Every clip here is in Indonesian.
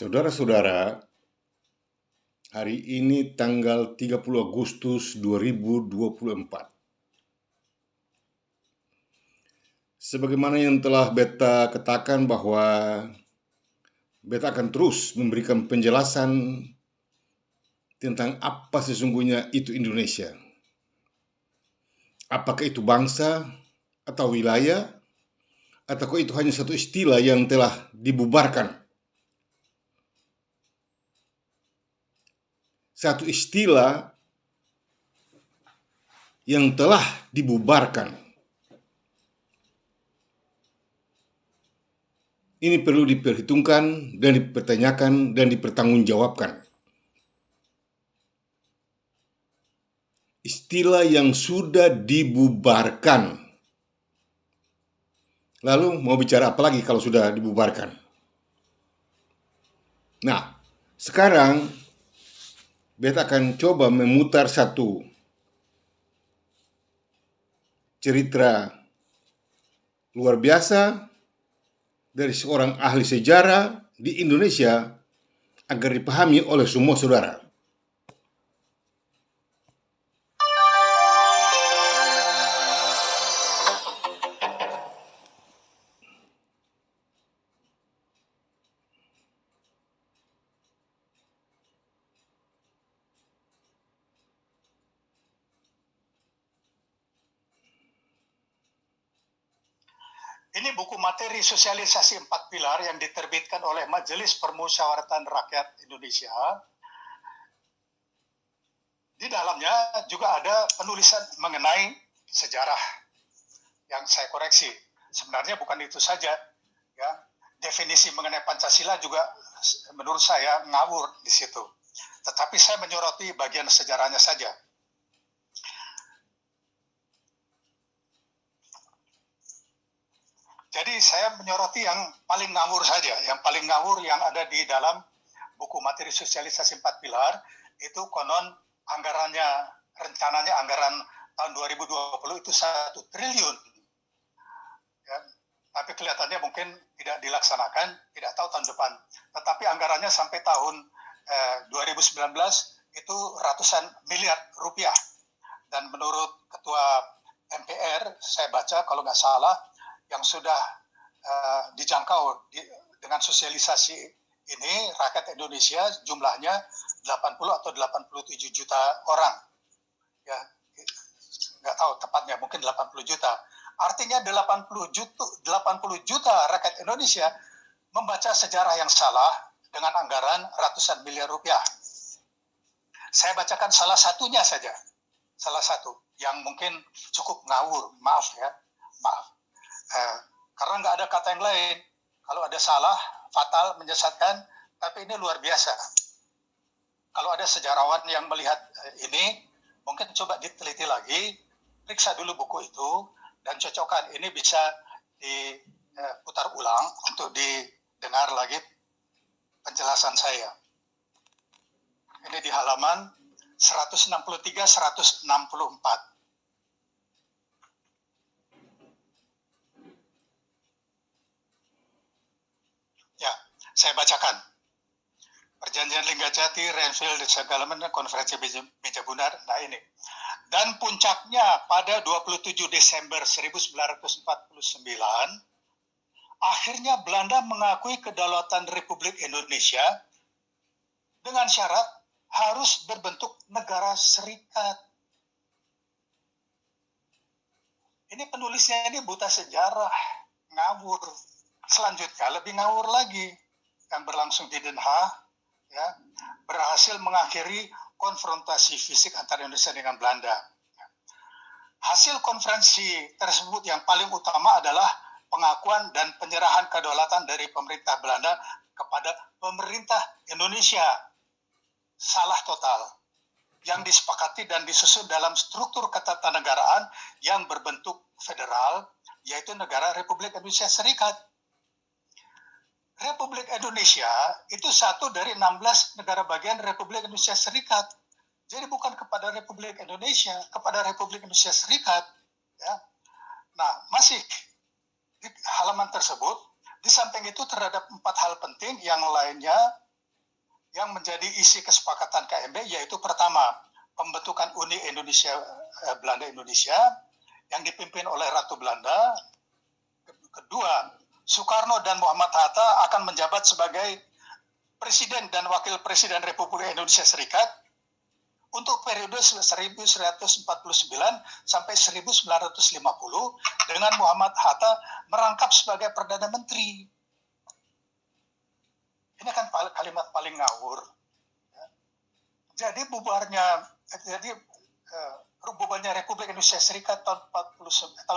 Saudara-saudara, hari ini tanggal 30 Agustus 2024. Sebagaimana yang telah beta katakan bahwa beta akan terus memberikan penjelasan tentang apa sesungguhnya itu Indonesia. Apakah itu bangsa atau wilayah, ataukah itu hanya satu istilah yang telah dibubarkan? Satu istilah yang telah dibubarkan. Ini perlu diperhitungkan dan dipertanyakan dan dipertanggungjawabkan. Istilah yang sudah dibubarkan. Lalu mau bicara apa lagi kalau sudah dibubarkan? Nah, sekarang beta akan coba memutar satu cerita luar biasa dari seorang ahli sejarah di Indonesia agar dipahami oleh semua saudara. Ini buku materi sosialisasi 4 pilar yang diterbitkan oleh Majelis Permusyawaratan Rakyat Indonesia. Di dalamnya juga ada penulisan mengenai sejarah yang saya koreksi. Sebenarnya bukan itu saja, ya. Definisi mengenai Pancasila juga menurut saya ngawur di situ. Tetapi saya menyoroti bagian sejarahnya saja. Jadi saya menyoroti yang paling ngawur saja. Yang paling ngawur yang ada di dalam buku materi sosialisasi 4 pilar itu konon anggarannya, rencananya anggaran tahun 2020 itu 1 triliun. Ya, tapi kelihatannya mungkin tidak dilaksanakan, tidak tahu tahun depan. Tetapi anggarannya sampai tahun 2019 itu ratusan miliar rupiah. Dan menurut Ketua MPR, saya baca kalau nggak salah, yang sudah dijangkau dengan sosialisasi ini rakyat Indonesia jumlahnya 80 atau 87 juta orang. Ya, nggak tahu tepatnya, mungkin 80 juta. Artinya 80 juta rakyat Indonesia membaca sejarah yang salah dengan anggaran ratusan miliar rupiah. Saya bacakan salah satunya saja. Salah satu yang mungkin cukup ngawur, maaf ya, maaf. Karena nggak ada kata yang lain. Kalau ada salah, fatal, menyesatkan, tapi ini luar biasa. Kalau ada sejarawan yang melihat ini, mungkin coba diteliti lagi, periksa dulu buku itu, dan cocokkan. Ini bisa diputar ulang untuk didengar lagi penjelasan saya. Ini di halaman 163-164. Ya, saya bacakan. Perjanjian Linggajati, Renville, Segalaman, Konferensi Meja Bundar. Nah ini. Dan puncaknya pada 27 Desember 1949, akhirnya Belanda mengakui kedaulatan Republik Indonesia dengan syarat harus berbentuk negara serikat. Ini penulisnya ini buta sejarah, ngawur. Selanjutnya lebih ngawur lagi yang berlangsung di Den Haag, ya, berhasil mengakhiri konfrontasi fisik antara Indonesia dengan Belanda. Hasil konferensi tersebut yang paling utama adalah pengakuan dan penyerahan kedaulatan dari pemerintah Belanda kepada pemerintah Indonesia. Salah total. Yang disepakati dan disusun dalam struktur ketatanegaraan yang berbentuk federal, yaitu negara Republik Indonesia Serikat. Republik Indonesia itu satu dari 16 negara bagian Republik Indonesia Serikat. Jadi bukan kepada Republik Indonesia, kepada Republik Indonesia Serikat. Ya. Nah, masih di halaman tersebut, di samping itu terhadap 4 hal penting yang lainnya yang menjadi isi kesepakatan KMB yaitu pertama, pembentukan Uni Indonesia Belanda Indonesia yang dipimpin oleh Ratu Belanda. Kedua, Soekarno dan Muhammad Hatta akan menjabat sebagai Presiden dan Wakil Presiden Republik Indonesia Serikat untuk periode 1949 sampai 1950 dengan Muhammad Hatta merangkap sebagai Perdana Menteri. Ini kan kalimat paling ngawur. Jadi bubarnya Republik Indonesia Serikat tahun 50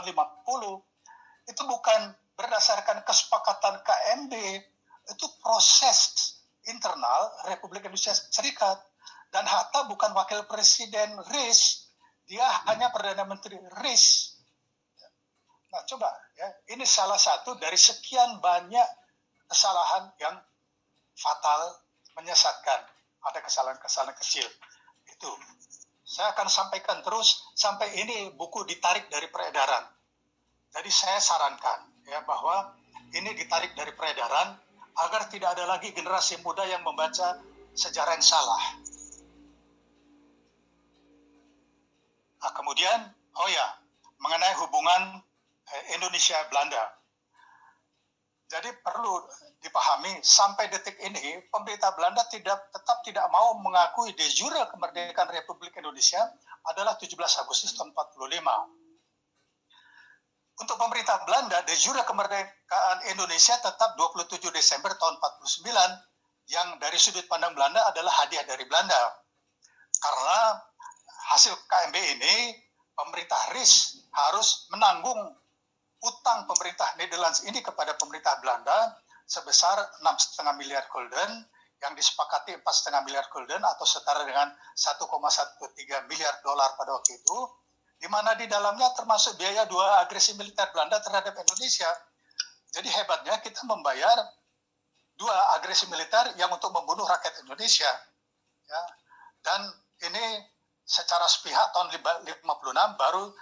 itu bukan berdasarkan kesepakatan KMB, itu proses internal Republik Indonesia Serikat. Dan Hatta bukan wakil presiden RIS, dia hanya Perdana Menteri RIS. Nah coba, ya, ini salah satu dari sekian banyak kesalahan yang fatal, menyesatkan. Ada kesalahan-kesalahan kecil. Itu. Saya akan sampaikan terus sampai ini buku ditarik dari peredaran. Jadi saya sarankan ya bahwa ini ditarik dari peredaran agar tidak ada lagi generasi muda yang membaca sejarah yang salah. Nah, kemudian, mengenai hubungan Indonesia-Belanda. Jadi perlu dipahami, sampai detik ini, pemerintah Belanda tetap tidak mau mengakui de jure kemerdekaan Republik Indonesia adalah 17 Agustus tahun 45. Untuk pemerintah Belanda, de jure kemerdekaan Indonesia tetap 27 Desember tahun 49, yang dari sudut pandang Belanda adalah hadiah dari Belanda. Karena hasil KMB ini, pemerintah RIS harus menanggung utang pemerintah Netherlands ini kepada pemerintah Belanda sebesar 6,5 miliar gulden yang disepakati 4,5 miliar gulden atau setara dengan 1,13 miliar dolar pada waktu itu, di mana di dalamnya termasuk biaya 2 agresi militer Belanda terhadap Indonesia. Jadi hebatnya kita membayar 2 agresi militer yang untuk membunuh rakyat Indonesia. Ya. Dan ini secara sepihak tahun 56 baru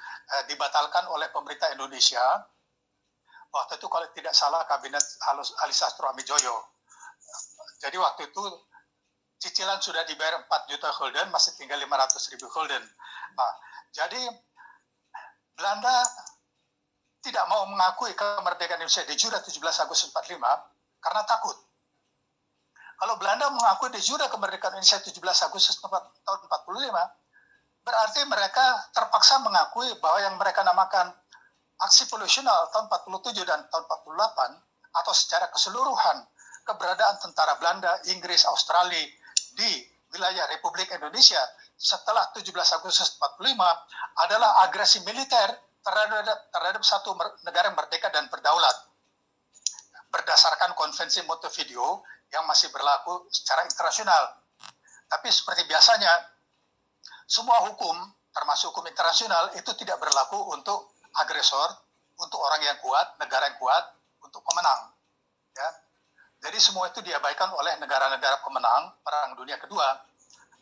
dibatalkan oleh pemerintah Indonesia. Waktu itu kalau tidak salah kabinet Ali Sastro Amijoyo. Jadi waktu itu cicilan sudah dibayar 4 juta gulden, masih tinggal 500.000 gulden. Nah, jadi Belanda tidak mau mengakui kemerdekaan Indonesia de jure 17 Agustus 45 karena takut. Kalau Belanda mengakui de jure kemerdekaan Indonesia 17 Agustus tahun 45, berarti mereka terpaksa mengakui bahwa yang mereka namakan aksi polusional tahun 47 dan tahun 48 atau secara keseluruhan keberadaan tentara Belanda, Inggris, Australia di wilayah Republik Indonesia setelah 17 Agustus 45 adalah agresi militer terhadap satu negara merdeka dan berdaulat berdasarkan konvensi Montevideo yang masih berlaku secara internasional. Tapi seperti biasanya, semua hukum, termasuk hukum internasional, itu tidak berlaku untuk agresor, untuk orang yang kuat, negara yang kuat, untuk pemenang. Ya. Jadi semua itu diabaikan oleh negara-negara pemenang Perang Dunia Kedua,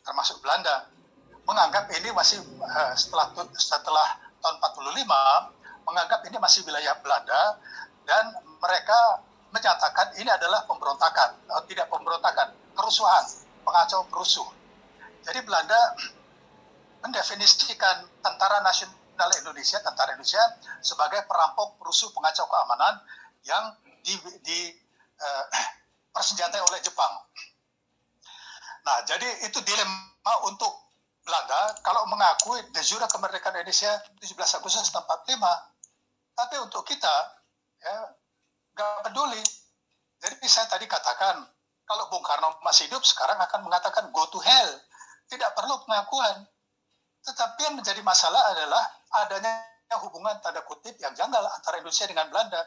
termasuk Belanda. Menganggap ini masih setelah tahun 45, menganggap ini masih wilayah Belanda, dan mereka menyatakan ini adalah pemberontakan, atau tidak pemberontakan, kerusuhan, pengacau perusuh. Jadi Belanda mendefinisikan tentara nasional tentara Indonesia sebagai perampok, perusuh, pengacau keamanan yang persenjatai oleh Jepang. Nah, jadi itu dilema untuk Belanda kalau mengakui de jure kemerdekaan Indonesia 17 Agustus 45. Tapi untuk kita, ya, nggak peduli. Jadi saya tadi katakan, kalau Bung Karno masih hidup, sekarang akan mengatakan go to hell. Tidak perlu pengakuan. Tetapi yang menjadi masalah adalah adanya hubungan tanda kutip yang janggal antara Indonesia dengan Belanda.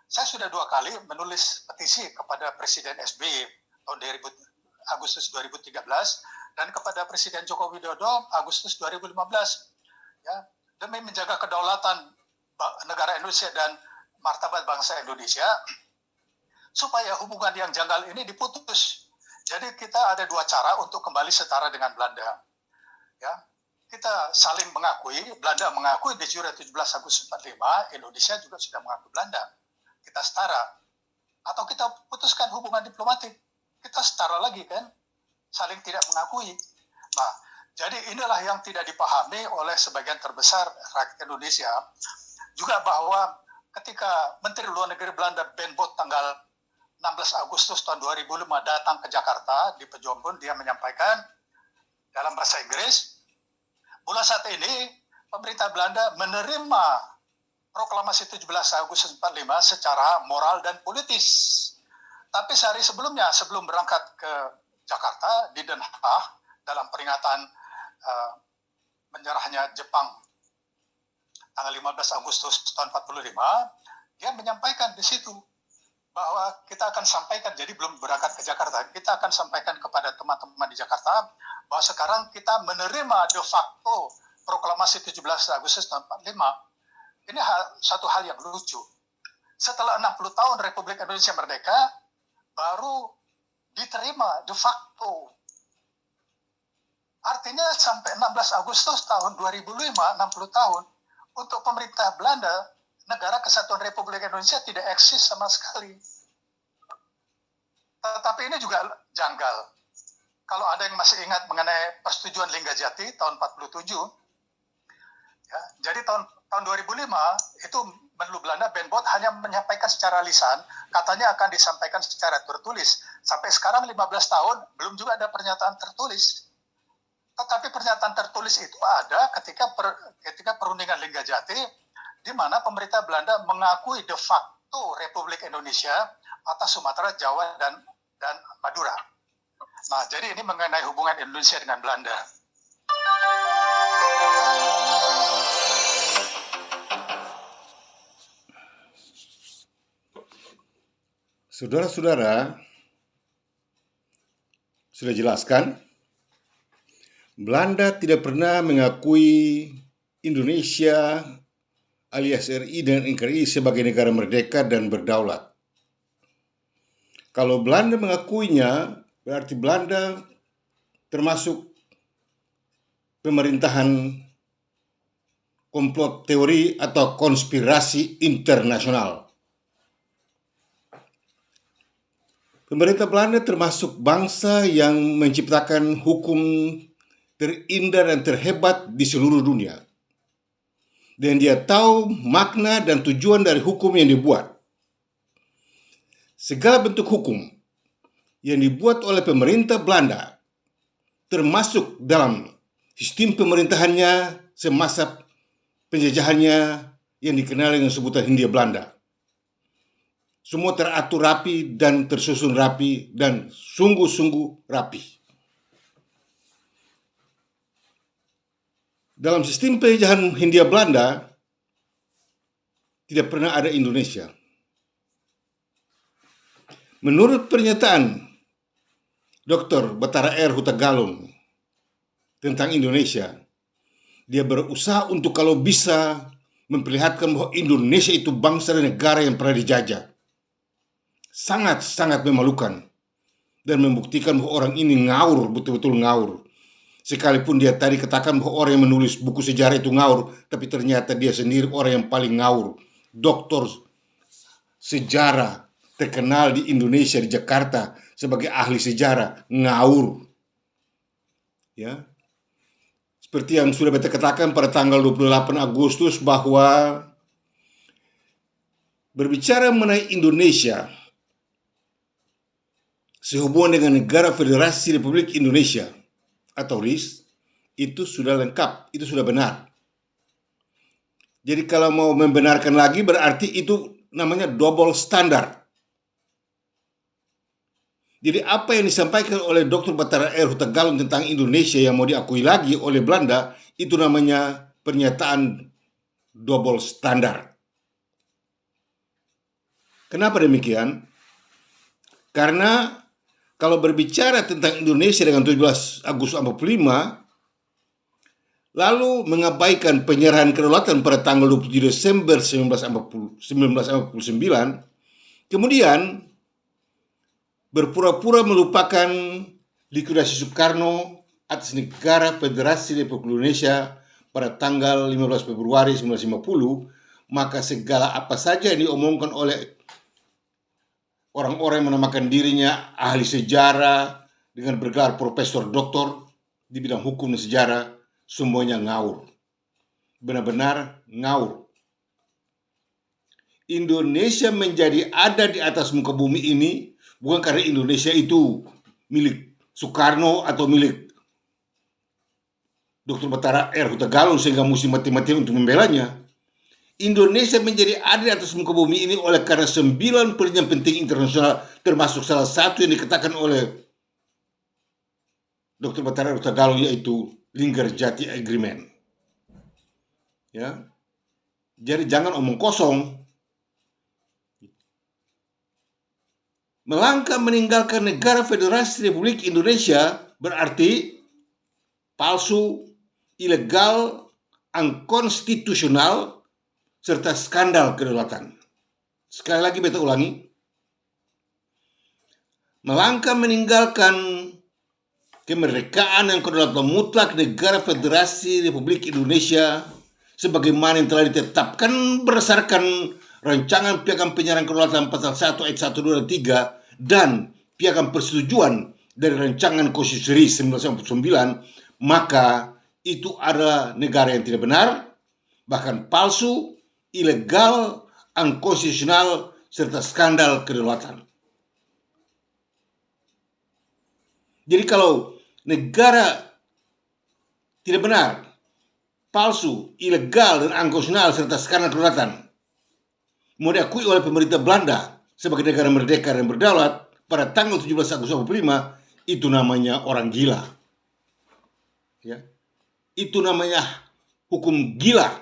Saya sudah 2 kali menulis petisi kepada Presiden SBY tahun Agustus 2013 dan kepada Presiden Joko Widodo Agustus 2015. Ya, demi menjaga kedaulatan negara Indonesia dan martabat bangsa Indonesia, supaya hubungan yang janggal ini diputus. Jadi kita ada 2 cara untuk kembali setara dengan Belanda. Ya, kita saling mengakui, Belanda mengakui de jure 17 Agustus 45, Indonesia juga sudah mengakui Belanda. Kita setara. Atau kita putuskan hubungan diplomatik. Kita setara lagi kan. saling tidak mengakui. Nah, jadi inilah yang tidak dipahami oleh sebagian terbesar rakyat Indonesia. Juga bahwa ketika Menteri Luar Negeri Belanda Ben Bot tanggal 16 Agustus tahun 2005 datang ke Jakarta di Pejombon, dia menyampaikan dalam bahasa Inggris, mulai saat ini pemerintah Belanda menerima proklamasi 17 Agustus 45 secara moral dan politis. Tapi sehari sebelumnya, sebelum berangkat ke Jakarta di Den Haag dalam peringatan menyerahnya Jepang tanggal 15 Agustus tahun 45, dia menyampaikan di situ bahwa kita akan sampaikan, jadi belum berangkat ke Jakarta, kita akan sampaikan kepada teman-teman di Jakarta bahwa sekarang kita menerima de facto proklamasi 17 Agustus tahun 45. Ini satu hal yang lucu. Setelah 60 tahun Republik Indonesia merdeka, baru diterima de facto. Artinya sampai 16 Agustus tahun 2005, 60 tahun, untuk pemerintah Belanda, negara kesatuan Republik Indonesia tidak eksis sama sekali. Tetapi ini juga janggal. Kalau ada yang masih ingat mengenai persetujuan Linggajati tahun 47, ya, jadi tahun 2005 itu Menlu Belanda Ben Bot hanya menyampaikan secara lisan, katanya akan disampaikan secara tertulis. Sampai sekarang 15 tahun belum juga ada pernyataan tertulis. Tetapi pernyataan tertulis itu ada ketika perundingan Linggajati, di mana pemerintah Belanda mengakui de facto Republik Indonesia atas Sumatera, Jawa, dan Madura. Nah, jadi ini mengenai hubungan Indonesia dengan Belanda. Saudara-saudara, sudah jelaskan, Belanda tidak pernah mengakui Indonesia alias RI dan NKRI sebagai negara merdeka dan berdaulat. Kalau Belanda mengakuinya, berarti Belanda termasuk pemerintahan komplot teori atau konspirasi internasional. Pemerintah Belanda termasuk bangsa yang menciptakan hukum terindah dan terhebat di seluruh dunia. Dan dia tahu makna dan tujuan dari hukum yang dibuat. Segala bentuk hukum yang dibuat oleh pemerintah Belanda, termasuk dalam sistem pemerintahannya semasa penjajahannya yang dikenal dengan sebutan Hindia Belanda. Semua teratur rapi dan tersusun rapi dan sungguh-sungguh rapi. Dalam sistem penjajahan Hindia Belanda tidak pernah ada Indonesia. Menurut pernyataan Dr. Batara R. Hutagalung tentang Indonesia, dia berusaha untuk kalau bisa memperlihatkan bahwa Indonesia itu bangsa dan negara yang pernah dijajah. Sangat-sangat memalukan dan membuktikan bahwa orang ini ngawur, betul-betul ngawur. Sekalipun dia tadi katakan bahwa orang yang menulis buku sejarah itu ngawur, tapi ternyata dia sendiri orang yang paling ngawur. Doktor sejarah terkenal di Indonesia, di Jakarta sebagai ahli sejarah, ngawur. Ya. Seperti yang sudah kita katakan pada tanggal 28 Agustus bahwa berbicara mengenai Indonesia sehubungan dengan Negara Federasi Republik Indonesia atau RIS, itu sudah lengkap, itu sudah benar. Jadi kalau mau membenarkan lagi berarti itu namanya double standard. Jadi apa yang disampaikan oleh Dr. Batara R. Hutagalung tentang Indonesia yang mau diakui lagi oleh Belanda, itu namanya pernyataan double standard. Kenapa demikian? Karena kalau berbicara tentang Indonesia dengan 17 Agustus 45, lalu mengabaikan penyerahan kedaulatan pada tanggal 27 Desember 1949, kemudian berpura-pura melupakan likuidasi Soekarno atas Negara Federasi Republik Indonesia pada tanggal 15 Februari 1950, maka segala apa saja yang diomongkan oleh orang-orang yang menamakan dirinya ahli sejarah dengan bergelar profesor doktor di bidang hukum dan sejarah, semuanya ngawur. Benar-benar ngawur. Indonesia menjadi ada di atas muka bumi ini bukan karena Indonesia itu milik Soekarno atau milik Dr. Batara R. Hutagalung sehingga mesti mati-matian untuk membelanya. Indonesia menjadi ada di atas muka bumi ini oleh karena 9 perjanjian penting internasional, termasuk salah satu yang dikatakan oleh Dr. Batara R. Hutagalung, yaitu Linggarjati Agreement. Ya, jadi jangan omong kosong. Melangkah meninggalkan negara Federasi Republik Indonesia berarti palsu, ilegal, unkonstitusional, serta skandal kedaulatan. Sekali lagi beta ulangi. Melangkah meninggalkan kemerdekaan dan kedaulatan mutlak negara Federasi Republik Indonesia sebagaimana yang telah ditetapkan berdasarkan Rancangan Piagam Penyiaran Kedaulatan Pasal 1 ayat 1, 2, dan 3 dan Piagam Persetujuan dari Rancangan Konstitusi 1949, maka itu adalah negara yang tidak benar, bahkan palsu, ilegal, unkonstitusional, serta skandal kedaulatan. Jadi kalau negara tidak benar, palsu, ilegal, dan unkonstitusional, serta skandal kedaulatan mau diakui oleh pemerintah Belanda sebagai negara merdeka dan berdaulat pada tanggal 17 Agustus 1945, itu namanya orang gila. Ya. Itu namanya hukum gila,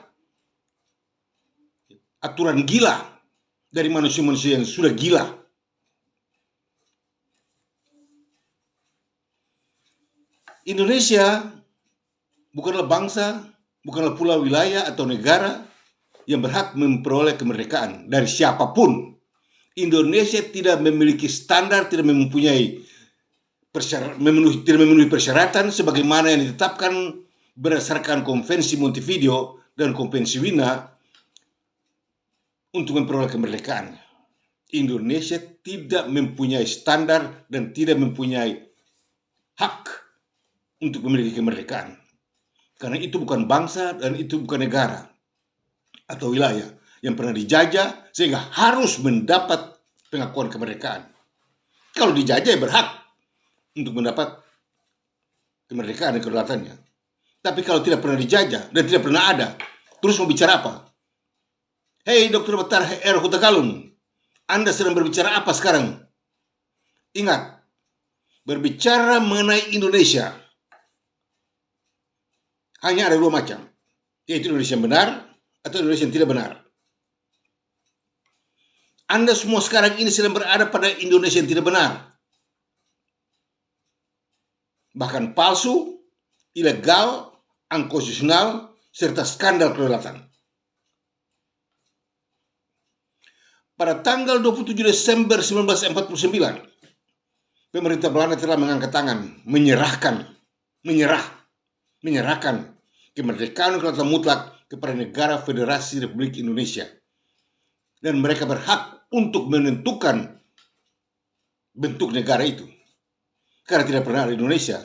aturan gila dari manusia-manusia yang sudah gila. Indonesia bukanlah bangsa, bukanlah pulau, wilayah, atau negara yang berhak memperoleh kemerdekaan dari siapapun. Indonesia tidak memiliki standar, tidak memenuhi persyaratan sebagaimana yang ditetapkan berdasarkan Konvensi Montevideo dan Konvensi Wina untuk memperoleh kemerdekaan. Indonesia tidak mempunyai standar dan tidak mempunyai hak untuk memiliki kemerdekaan. Karena itu bukan bangsa dan itu bukan negara atau wilayah yang pernah dijajah sehingga harus mendapat pengakuan kemerdekaan. Kalau dijajah berhak untuk mendapat kemerdekaan dan kedaulatannya. Tapi kalau tidak pernah dijajah dan tidak pernah ada, terus mau bicara apa? Hei Dr. Batara R. Hutagalung, Anda sedang berbicara apa sekarang? Ingat, berbicara mengenai Indonesia hanya ada 2 macam, yaitu Indonesia yang benar atau Indonesia yang tidak benar. Anda semua sekarang ini sedang berada pada Indonesia yang tidak benar, bahkan palsu, ilegal, unkonstitusional, serta skandal kedaulatan. Pada tanggal 27 Desember 1949, pemerintah Belanda telah mengangkat tangan, menyerahkan kemerdekaan dan kedaulatan mutlak kepada negara Federasi Republik Indonesia. Dan mereka berhak untuk menentukan bentuk negara itu. Karena tidak pernah ada Indonesia.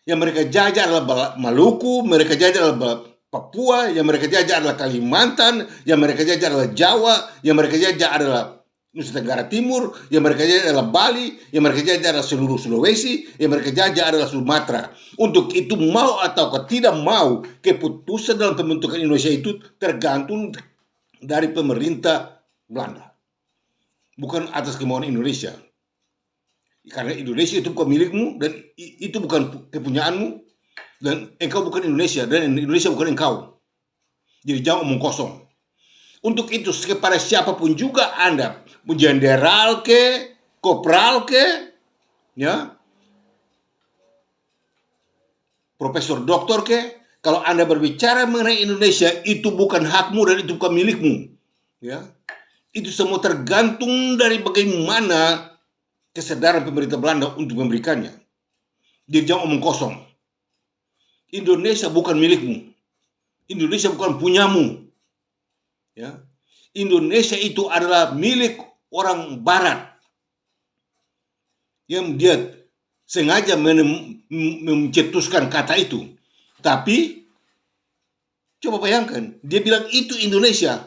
Yang mereka jajah adalah Maluku, mereka jajah adalah Papua, yang mereka jajah adalah Kalimantan, yang mereka jajah adalah Jawa, yang mereka jajah adalah Nusa Tenggara Timur, yang mereka jajah adalah Bali, yang mereka jajah adalah seluruh Sulawesi, yang mereka jajah adalah Sumatera. Untuk itu mau atau tidak mau, keputusan dalam pembentukan Indonesia itu tergantung dari pemerintah Belanda, bukan atas kemauan Indonesia. Karena Indonesia itu bukan milikmu dan itu bukan kepunyaanmu, dan engkau bukan Indonesia dan Indonesia bukan engkau. Jadi jangan omong kosong. Untuk itu kepada siapapun juga Anda, jenderal ke, kopral ke, ya, profesor doktor ke, kalau Anda berbicara mengenai Indonesia, itu bukan hakmu dan itu bukan milikmu. Ya, itu semua tergantung dari bagaimana kesadaran pemerintah Belanda untuk memberikannya. Jadi jangan omong kosong. Indonesia bukan milikmu. Indonesia bukan punyamu. Ya, Indonesia itu adalah milik orang Barat yang dia sengaja mencetuskan kata itu. Tapi coba bayangkan, dia bilang itu Indonesia.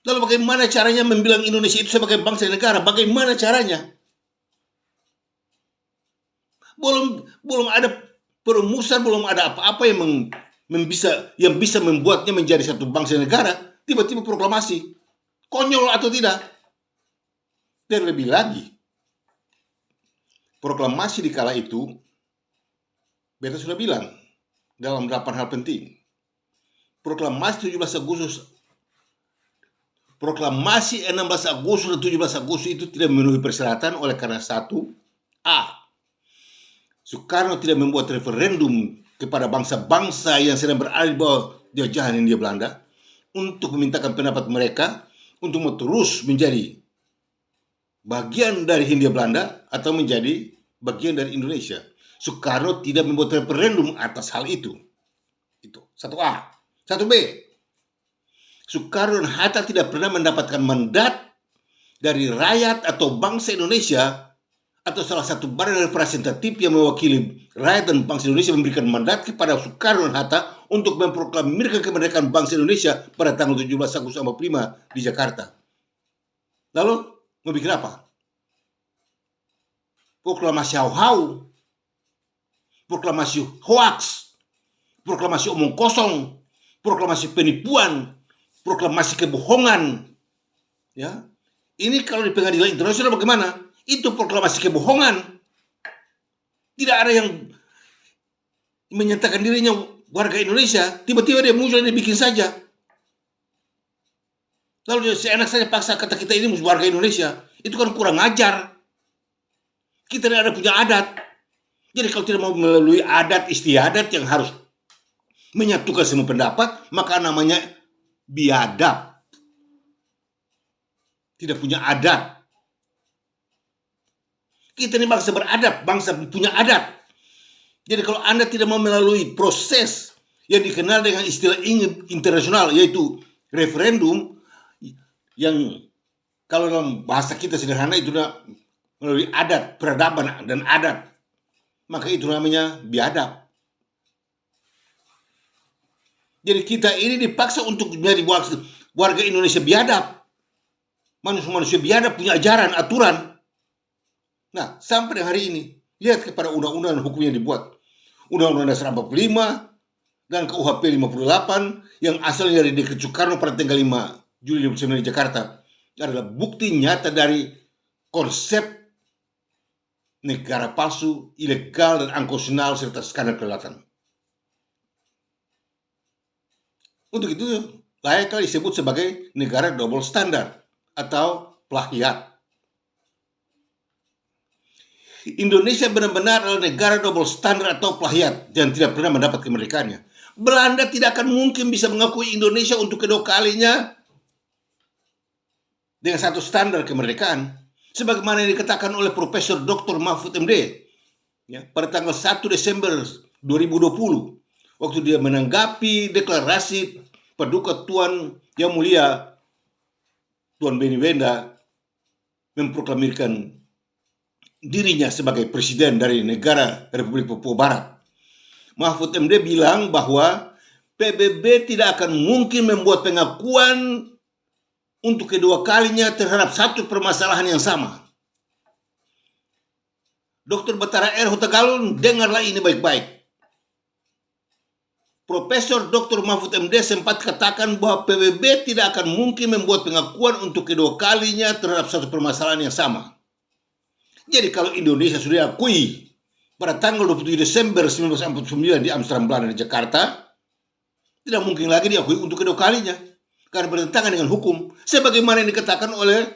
Lalu bagaimana caranya membilang Indonesia itu sebagai bangsa dan negara? Bagaimana caranya? Belum ada perumusan, belum ada apa-apa yang bisa membuatnya menjadi satu bangsa dan negara. Tiba-tiba proklamasi. Konyol atau tidak? Terlebih lagi, proklamasi di kala itu, beta sudah bilang dalam 8 hal penting. Proklamasi 16 Agustus dan 17 Agustus itu tidak memenuhi persyaratan oleh karena satu, Soekarno tidak membuat referendum kepada bangsa-bangsa yang sedang berada di bawah jajahan Hindia Belanda untuk memintakan pendapat mereka untuk terus menjadi bagian dari Hindia Belanda atau menjadi bagian dari Indonesia. Soekarno tidak membuat referendum atas hal itu. Itu satu A. Satu B, Soekarno dan Hatta tidak pernah mendapatkan mandat dari rakyat atau bangsa Indonesia atau salah satu badan representatif yang mewakili rakyat dan bangsa Indonesia memberikan mandat kepada Soekarno dan Hatta untuk memproklamirkan kemerdekaan bangsa Indonesia pada tanggal 17 Agustus 45 di Jakarta. Lalu mau bikin apa? Proklamasi hau-hau, proklamasi hoax, proklamasi omong kosong, proklamasi penipuan, proklamasi kebohongan. Ya, ini kalau di pengadilan internasional bagaimana? Itu proklamasi kebohongan. Tidak ada yang menyatakan dirinya warga Indonesia, tiba-tiba dia muncul, dia bikin saja. Lalu dia seenak saja paksa kata kita ini warga Indonesia. Itu kan kurang ajar. Kita tidak ada punya adat. Jadi kalau tidak mau melalui adat istiadat yang harus menyatukan semua pendapat, maka namanya biadab. Tidak punya adat. Kita ini bangsa beradab, bangsa punya adat. Jadi kalau Anda tidak mau melalui proses yang dikenal dengan istilah internasional, yaitu referendum, yang kalau dalam bahasa kita sederhana itu melalui adat, peradaban dan adat, maka itu namanya biadab. Jadi kita ini dipaksa untuk menjadi warga Indonesia biadab. Manusia biadab punya ajaran, aturan. Nah, sampai hari ini, lihat kepada undang-undang hukum yang dibuat. Undang-Undang Dasar 45 dan KUHP 58 yang asalnya dari Dekret Soekarno pada tanggal 5 Juli 1959 di Jakarta adalah bukti nyata dari konsep negara palsu, ilegal, dan angkosional serta skandal kedaulatan. Untuk itu layak disebut sebagai negara double standar atau plagiat. Indonesia benar-benar adalah negara double standar atau plagiat dan tidak pernah mendapat kemerdekaannya. Belanda tidak akan mungkin bisa mengakui Indonesia untuk kedua kalinya dengan satu standar kemerdekaan, sebagaimana yang dikatakan oleh Profesor Dr. Mahfud MD ya, pada tanggal 1 Desember 2020 waktu dia menanggapi deklarasi Paduka Tuan Yang Mulia Tuan Beni Wenda memproklamirkan dirinya sebagai presiden dari negara Republik Papua Barat. Mahfud MD bilang bahwa PBB tidak akan mungkin membuat pengakuan untuk kedua kalinya terhadap satu permasalahan yang sama. Dr. Batara R. Hutagalung, dengarlah ini baik-baik. Profesor Dr. Mahfud MD sempat katakan bahwa PBB tidak akan mungkin membuat pengakuan untuk kedua kalinya terhadap satu permasalahan yang sama. Jadi kalau Indonesia sudah diakui pada tanggal 27 Desember 1949 di Amsterdam, Belanda, di Jakarta, tidak mungkin lagi diakui untuk kedua kalinya karena bertentangan dengan hukum, sebagaimana yang dikatakan oleh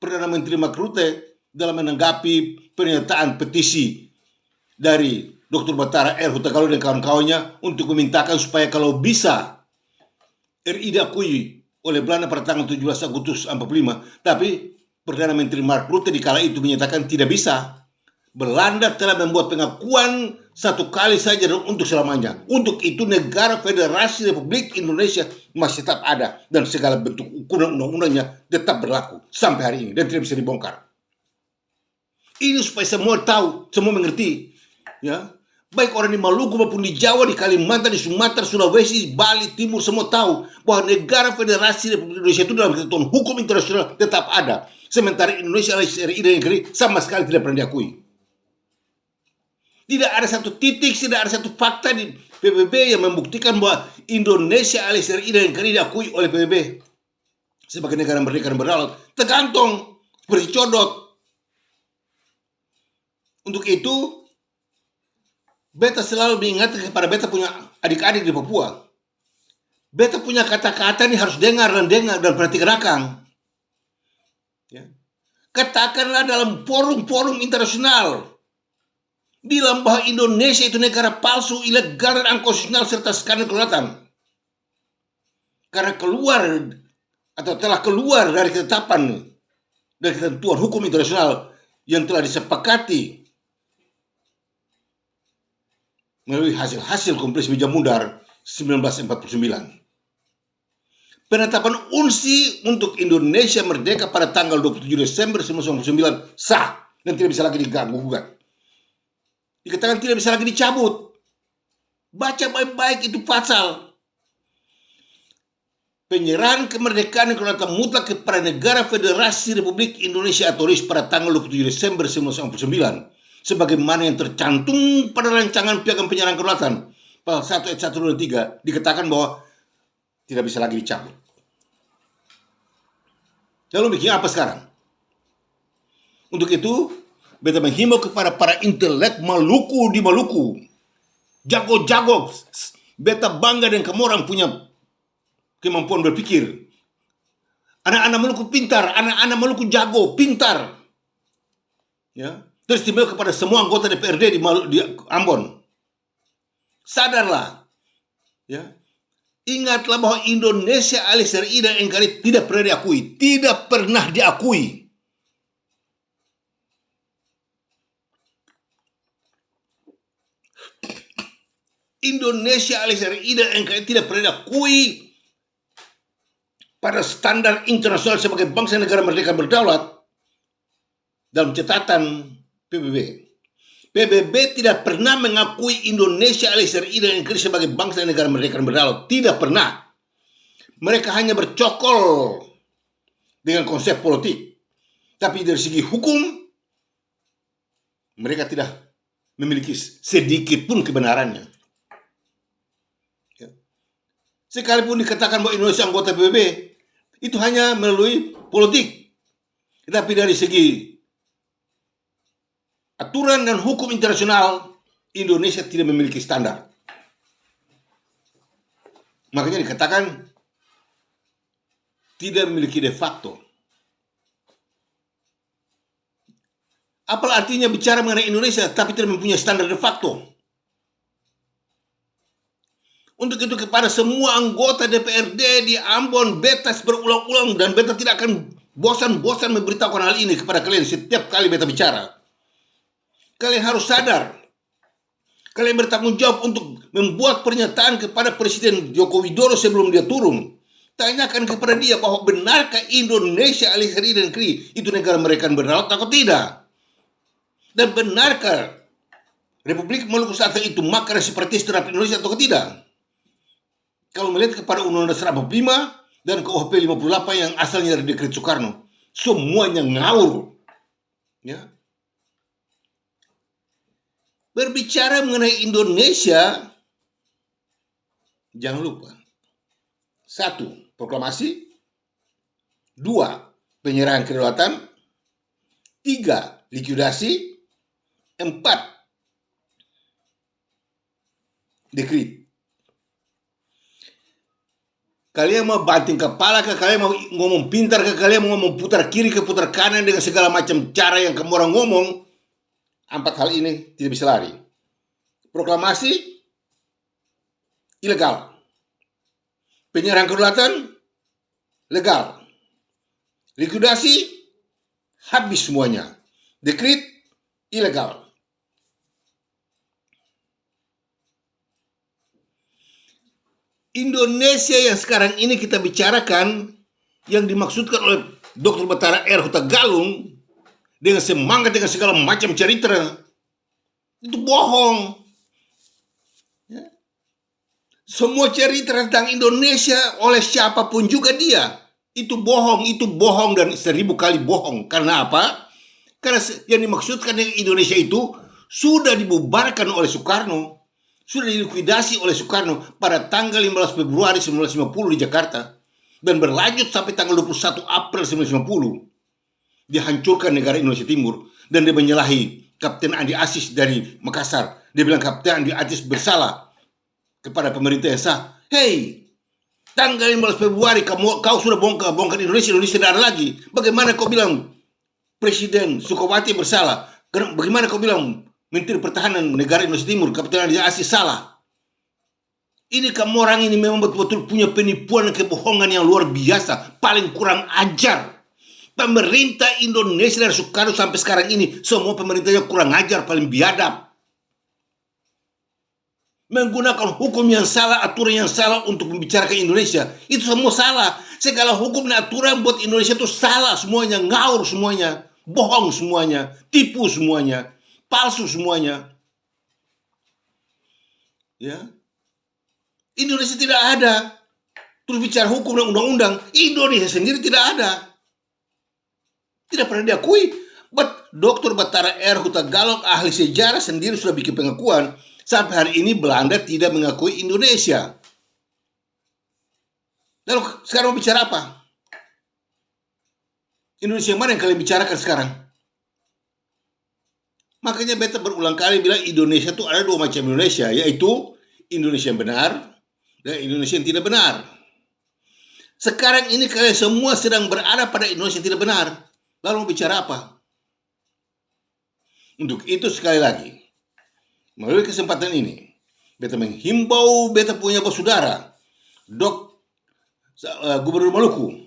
Perdana Menteri Mark Rutte dalam menanggapi pernyataan petisi dari Dr. Batara R. Hutagalung dan kawan-kawannya untuk memintakan supaya kalau bisa RI diakui oleh Belanda pada tanggal 17 Agustus 1945, tapi Perdana Menteri Mark Rutte di kala itu menyatakan tidak bisa. Belanda telah membuat pengakuan satu kali saja dan untuk selamanya. Untuk itu negara Federasi Republik Indonesia masih tetap ada dan segala bentuk ukuran undang-undangnya tetap berlaku sampai hari ini dan tidak bisa dibongkar. Ini supaya semua tahu, semua mengerti, ya. Baik orang di Maluku maupun di Jawa, di Kalimantan, di Sumatera, Sulawesi, Bali, Timur, semua tahu bahwa negara Federasi Republik Indonesia itu dalam ketentuan hukum internasional tetap ada. Sementara Indonesia alias RI dan negeri sama sekali tidak pernah diakui. Tidak ada satu titik, tidak ada satu fakta di PBB yang membuktikan bahwa Indonesia alias RI dan negeri diakui oleh PBB sebagai negara merdeka dan berdaulat. Tergantung seperti codot. Untuk itu, beta selalu mengingatkan kepada beta punya adik-adik di Papua. Beta punya kata-kata ini harus dengar dan perhatikan akang. Ya. Katakanlah dalam forum-forum internasional, bilang bahwa Indonesia itu negara palsu, ilegal, dan unkonstitusional serta skandal kedaulatan. Karena keluar atau telah keluar dari ketetapan dari ketentuan hukum internasional yang telah disepakati melalui hasil-hasil Konferensi Meja Mundar 1949. Penetapan UNSI untuk Indonesia merdeka pada tanggal 27 Desember 1949 sah dan tidak bisa lagi diganggu-gugat. Dikatakan tidak bisa lagi dicabut. Baca baik-baik itu pasal. Penyerahan kemerdekaan dan kedaulatan mutlak kepada negara Federasi Republik Indonesia atau RIS pada tanggal 27 Desember 1949 sebagaimana yang tercantum pada rancangan Piagam Penyerahan Kedaulatan pasal 1 ayat 1 dan 3 dikatakan bahwa tidak bisa lagi dicabut. Lalu bikin apa sekarang? Untuk itu, beta menghimbau kepada para intelek Maluku di Maluku. Jago-jago. Beta bangga dan kamu orang punya kemampuan berpikir. Anak-anak Maluku pintar, anak-anak Maluku jago, pintar. Ya. Teristimewa kepada semua anggota DPRD di Ambon. Sadarlah, ya. Ingatlah bahwa Indonesia alias RI dan NKRI tidak pernah diakui, tidak pernah diakui. Indonesia alias RI dan NKRI tidak pernah diakui pada standar internasional sebagai bangsa negara merdeka berdaulat dalam catatan PBB. PBB tidak pernah mengakui Indonesia alias RI dan NKRI sebagai bangsa dan negara merdeka dan berdaulat. Tidak pernah. Mereka hanya bercokol dengan konsep politik. Tapi dari segi hukum, mereka tidak memiliki sedikit pun kebenarannya. Sekalipun dikatakan bahwa Indonesia anggota PBB, itu hanya melalui politik. Tetapi dari segi aturan dan hukum internasional, Indonesia tidak memiliki standar. Makanya dikatakan tidak memiliki de facto. Apa artinya bicara mengenai Indonesia tapi tidak mempunyai standar de facto? Untuk itu kepada semua anggota DPRD di Ambon, beta berulang-ulang dan beta tidak akan bosan-bosan memberitahukan hal ini kepada kalian setiap kali beta bicara. Kalian harus sadar. Kalian bertanggung jawab untuk membuat pernyataan kepada Presiden Joko Widodo sebelum dia turun. Tanyakan kepada dia bahwa benarkah Indonesia alias RI dan NKRI itu negara mereka berdaulat atau tidak? Dan benarkah Republik Maluku Selatan itu makar separatis terhadap Indonesia atau tidak? Kalau melihat kepada Undang-Undang Dasar 45 dan KUHP 58 yang asalnya dari Dekret Soekarno, semuanya ngawur. Ya. Berbicara mengenai Indonesia, jangan lupa. 1. Proklamasi. 2. Penyerahan kedaulatan. 3. Likuidasi. 4. Dekret. Kalian mau banting kepala ke, kalian mau ngomong pintar ke, kalian mau ngomong putar kiri ke putar kanan dengan segala macam cara yang kamu orang ngomong, 4 hal ini tidak bisa lari. Proklamasi ilegal. Penyerahan kedaulatan legal. Likuidasi habis semuanya. Dekret ilegal. Indonesia yang sekarang ini kita bicarakan yang dimaksudkan oleh Dr. Batara R. Hutagalung dengan semangat, dengan segala macam cerita. Itu bohong. Ya. Semua cerita tentang Indonesia oleh siapapun juga dia, itu bohong dan 1000 kali bohong. Karena apa? Karena yang dimaksudkan dengan Indonesia itu sudah dibubarkan oleh Soekarno, sudah dilikuidasi oleh Soekarno pada tanggal 15 Februari 1950 di Jakarta, dan berlanjut sampai tanggal 21 April 1950. Dihancurkan negara Indonesia Timur, dan dia menyalahi Kapten Andi Aziz dari Makassar. Dia bilang Kapten Andi Aziz bersalah kepada pemerintah yang sah. Hei, tanggal 15 Februari kau sudah bongkar Indonesia tidak ada lagi. Bagaimana kau bilang Presiden Sukawati bersalah? Bagaimana kau bilang Menteri Pertahanan negara Indonesia Timur Kapten Andi Aziz salah? Ini kamu orang ini memang betul-betul punya penipuan dan kebohongan yang luar biasa, paling kurang ajar. Pemerintah Indonesia dari Soekarno sampai sekarang ini, semua pemerintahnya kurang ajar, paling biadab. Menggunakan hukum yang salah, aturan yang salah untuk membicarakan Indonesia. Itu semua salah. Segala hukum dan aturan buat Indonesia itu salah semuanya, ngaur semuanya, bohong semuanya, tipu semuanya, palsu semuanya. Ya. Indonesia tidak ada. Terus bicara hukum dan undang-undang, Indonesia sendiri tidak ada. Tidak pernah diakui. Dr. Batara R. Hutagalung, ahli sejarah sendiri sudah bikin pengakuan. Sampai hari ini Belanda tidak mengakui Indonesia. Lalu sekarang mau bicara apa? Indonesia yang mana yang kalian bicarakan sekarang? Makanya beta berulang kali bilang Indonesia itu ada dua macam Indonesia, yaitu Indonesia yang benar dan Indonesia yang tidak benar. Sekarang ini kalian semua sedang berada pada Indonesia yang tidak benar. Lalu mau bicara apa? Untuk itu sekali lagi, melalui kesempatan ini, beta menghimbau beta punya saudara, Gubernur Maluku,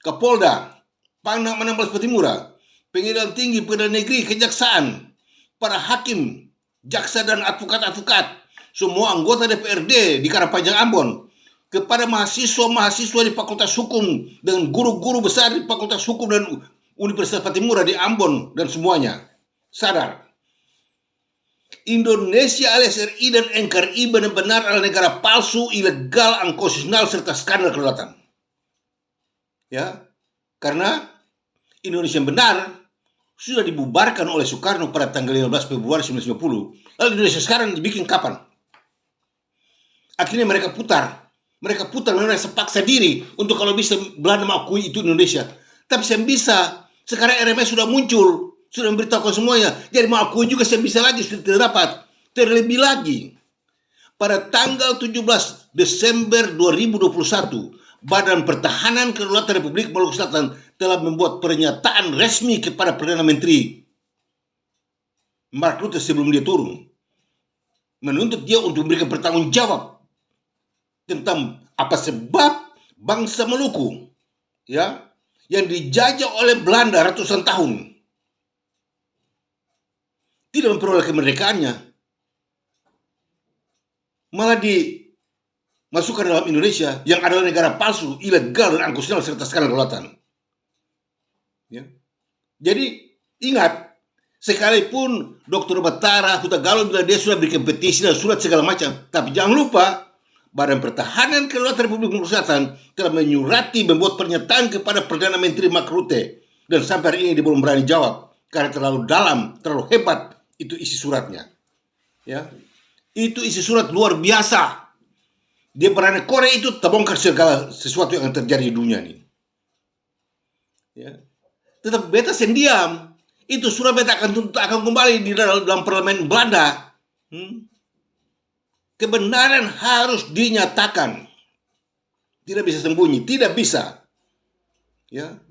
Kapolda, Pangdam 16 Patimura, Pengadilan Tinggi, Pengadilan Negeri, Kejaksaan, para hakim, jaksa dan advokat-advokat, semua anggota DPRD di Karangpanjang Ambon, kepada mahasiswa-mahasiswa di Fakultas Hukum dan guru-guru besar di Fakultas Hukum dan Universitas Patimura di Ambon dan semuanya, sadar. Indonesia alias RI dan NKRI benar-benar adalah negara palsu, ilegal, unconstitusional, serta skandal kedaulatan. Ya, karena Indonesia yang benar sudah dibubarkan oleh Soekarno pada tanggal 15 Februari 1950. Lalu Indonesia sekarang dibikin kapan? Akhirnya mereka putar mereka sepaksa diri untuk kalau bisa Belanda mengakui itu Indonesia. Tapi saya bisa. Sekarang RMS sudah muncul, sudah memberitahukan semuanya. Jadi mengakui juga saya bisa lagi, sudah tidak dapat. Terlebih lagi, pada tanggal 17 Desember 2021, Badan Pertahanan Kedaulatan Republik Maluku Selatan telah membuat pernyataan resmi kepada Perdana Menteri Mark Rutte sebelum dia turun, menuntut dia untuk memberikan pertanggungjawab tentang apa sebab bangsa Maluku, ya, yang dijajah oleh Belanda ratusan tahun tidak memperoleh kemerdekaannya, malah dimasukkan dalam Indonesia yang adalah negara palsu, ilegal dan unconstitusional serta skandal kedaulatan. Ya. Jadi ingat, sekalipun Dr. Batara Hutagalung bilang dia sudah bikin petisi dan surat segala macam, tapi jangan lupa Badan Pertahanan Kedaulatan Republik Maluku Selatan telah menyurati, membuat pernyataan kepada Perdana Menteri Mark Rutte, dan sampai hari ini dia belum berani jawab karena terlalu dalam, terlalu hebat itu isi suratnya. Ya, itu isi surat luar biasa. Dia berani korek itu, terbongkar segala sesuatu yang terjadi di dunia ini. Ya, tetap beta sendiam. Itu surat beta akan kembali di dalam parlemen Belanda. Kebenaran harus dinyatakan, tidak bisa sembunyi, tidak bisa. Ya,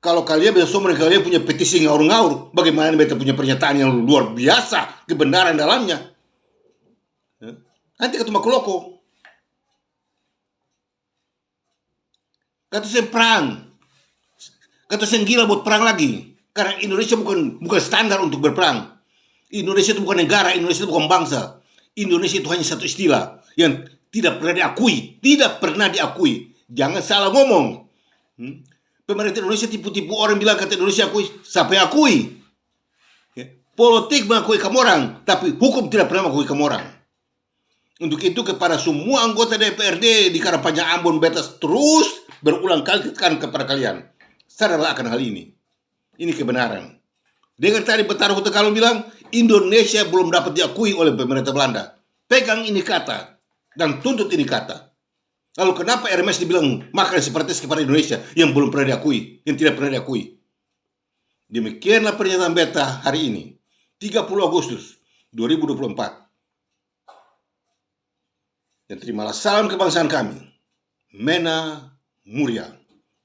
kalau kalian besok kalian punya petisi ngaur-ngaur, bagaimana beta punya pernyataan yang luar biasa, kebenaran dalamnya. Ya, nanti ketemu keloko, kata saya perang, kata saya gila buat perang lagi, karena Indonesia bukan standar untuk berperang. Indonesia itu bukan negara, Indonesia itu bukan bangsa. Indonesia itu hanya satu istilah yang tidak pernah diakui. Jangan salah ngomong. Pemerintah Indonesia tipu-tipu orang bilang kata Indonesia akui, siapa yang akui? Politik mengakui kamu orang, tapi hukum tidak pernah mengakui kamu orang. Untuk itu kepada semua anggota DPRD di Karangpanjang Ambon beta terus berulang kali tekan kepada kalian. Sadarlah akan hal ini. Ini kebenaran. Dengar tadi Betara Huta Galung bilang Indonesia belum dapat diakui oleh pemerintah Belanda. Pegang ini kata dan tuntut ini kata. Lalu kenapa RMS dibilang makan separatis kepada Indonesia yang belum pernah diakui, yang tidak pernah diakui? Demikianlah pernyataan beta hari ini, 30 Agustus 2024. Dan terimalah salam kebangsaan kami. Mena Muria.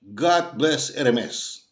God bless RMS.